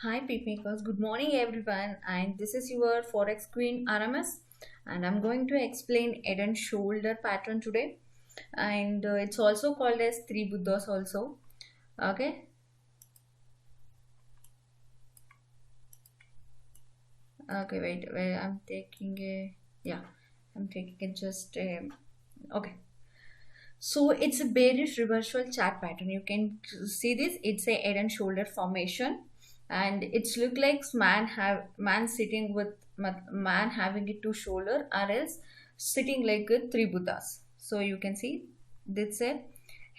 Hi Peakmakers, good morning everyone, and this is your Forex Queen RMS, and I'm going to explain head and shoulder pattern today, and it's also called as three Buddhas also. Okay, okay, wait, I'm taking a yeah, I'm taking it just okay. So it's a bearish reversal chart pattern. You can see this. It's a head and shoulder formation, and it's look like man sitting with man having a two shoulder, or else sitting like a three buddhas. So you can see this a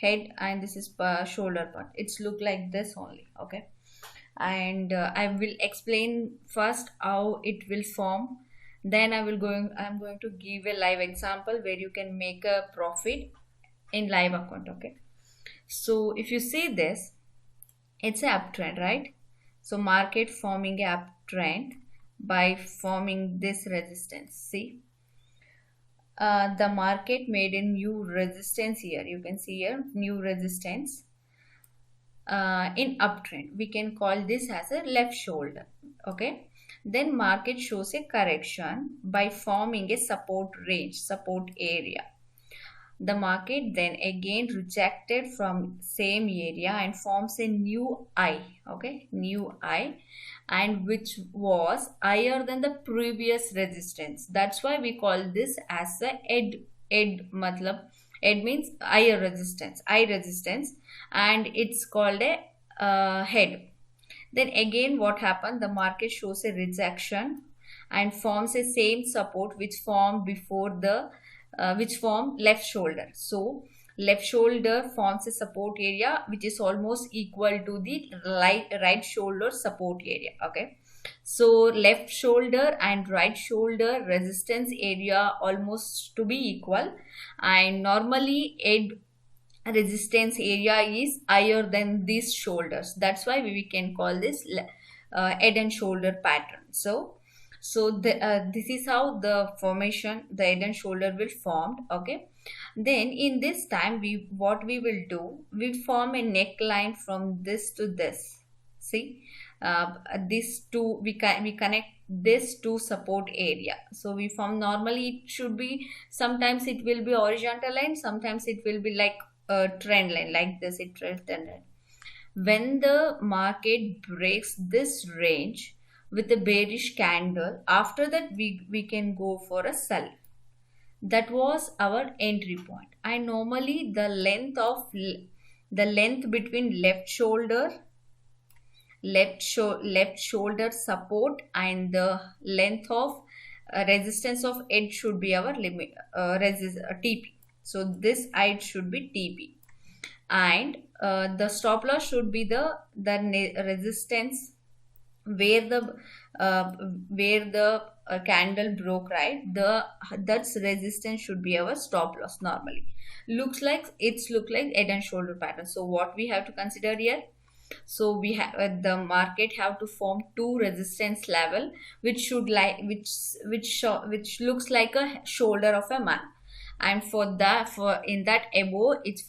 head and this is shoulder part. It's look like this only. Okay, and I will explain first how it will form. Then I'm going to give a live example where you can make a profit in live account. Okay, so if you see this, it's a uptrend, right? So market forming a uptrend by forming this resistance. See, the market made a new resistance here. You can see here new resistance in uptrend. We can call this as a left shoulder. Okay, then market shows a correction by forming a support range, support area. The market then again rejected from same area and forms a new high. Okay, new high, and which was higher than the previous resistance. That's why we call this as a head matlab head means high resistance, and it's called a head. Then again what happened, the market shows a rejection and forms a same support which formed before the which form left shoulder. So left shoulder forms a support area which is almost equal to the right shoulder support area. Okay, so left shoulder and right shoulder resistance area almost to be equal, and normally resistance area is higher than these shoulders. That's why we can call this head and shoulder pattern. This is how the formation, the head and shoulder will form. Okay, then in this time we what we will do, we form a neckline from this to this. See, this two we connect this to support area. So we form, normally it should be, sometimes it will be horizontal line, sometimes it will be like a trend line like this. It trend line. When the market breaks this range with a bearish candle, after that we can go for a sell. That was our entry point. And normally the length between left shoulder support and the length of resistance of edge should be our limit, TP. So this height should be TP, and the stop loss should be the resistance where the candle broke, right? The That's resistance should be our stop loss. Normally looks like it's look like head and shoulder pattern. So what we have to consider here, so we have the market have to form two resistance level which should like which looks like a shoulder of a man, and for in that above it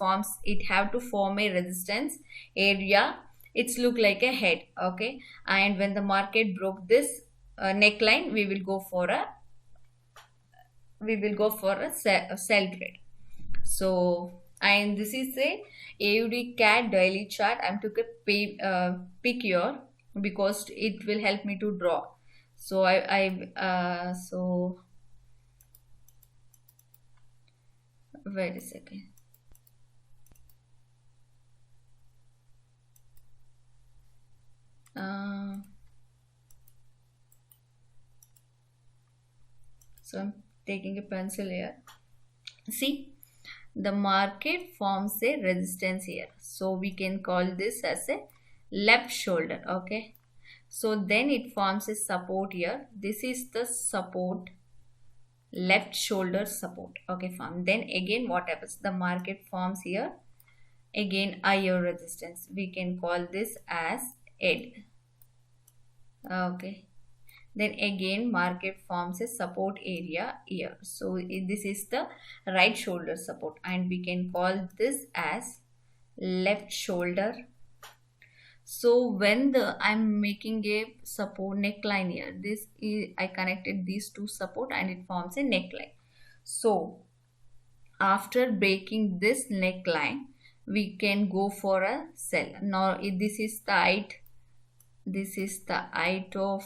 have to form a resistance area. It's look like a head. Okay, and when the market broke this neckline, we will go for a sell trade. So, and this is a AUD CAD daily chart. I'm took a pick here because it will help me to draw. So wait a second. Uh, so I'm taking a pencil here. See, the market forms a resistance here, so we can call this as a left shoulder. Okay, so then it forms a support here. This is the support, left shoulder support. Okay, fine. Then again what happens, the market forms here again higher resistance. We can call this as head. Okay, then again market forms a support area here. So this is the right shoulder support, and we can call this as left shoulder. So when the I'm making a support neckline here, this is I connected these two support and it forms a neckline. So after breaking this neckline, we can go for a cell. Now this is the height. This is the height of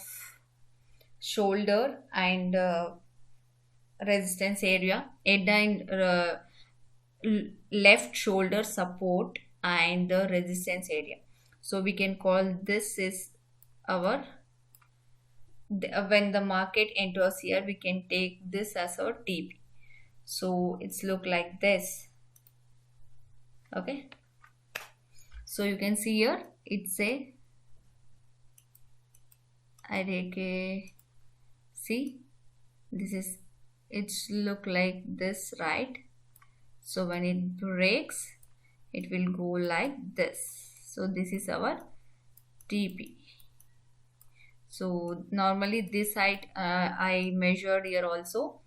shoulder and resistance area, head and left shoulder support and the resistance area. So we can call this is our when the market enters here, we can take this as our TP. So it's look like this. Okay, so you can see here it's a I take a see, this is it's look like this, right? So when it breaks, it will go like this. So this is our TP. So normally this height I measured here also.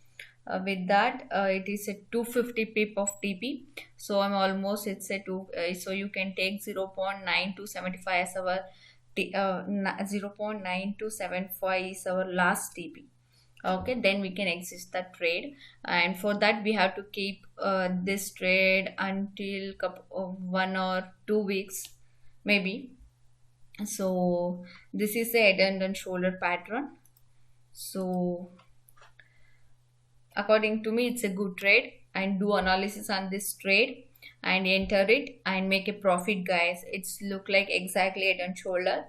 With that it is a 250 pip of TP. So I'm almost it's a 2. So you can take 0.9275 as our 0.9275 is our last TP. Okay, then we can exit the trade, and for that we have to keep this trade until 1 or 2 weeks maybe. So this is a head and shoulder pattern. So according to me it's a good trade, and do analysis on this trade and enter it and make a profit, guys. It's look like exactly head and shoulder.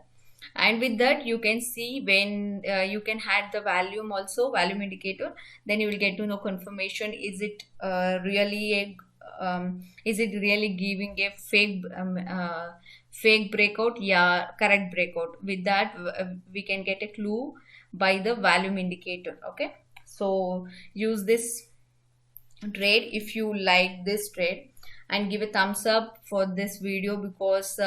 And with that you can see when you can add the volume also, volume indicator, then you will get to know confirmation, is it really a is it really giving a fake breakout, yeah, correct breakout. With that we can get a clue by the volume indicator. Okay, so use this trade if you like this trade, and give a thumbs up for this video, because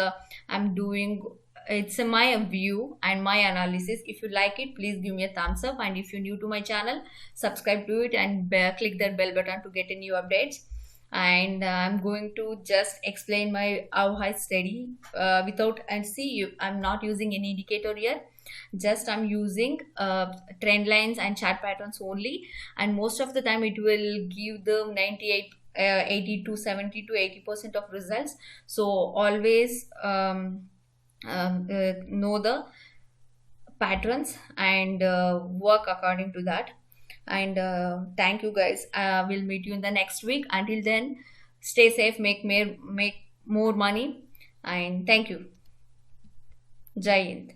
I'm doing it's my view and my analysis. If you like it, please give me a thumbs up, and if you're new to my channel, subscribe to it and click that bell button to get a new updates. And I'm going to just explain my how I study without, and see you, I'm not using any indicator here, just I'm using trend lines and chart patterns only, and most of the time it will give the 98 80 to 70 to 80% of results. So always know the patterns and work according to that. And thank you, guys. We'll meet you in the next week. Until then, stay safe, make more money, and thank you. Jai Hind.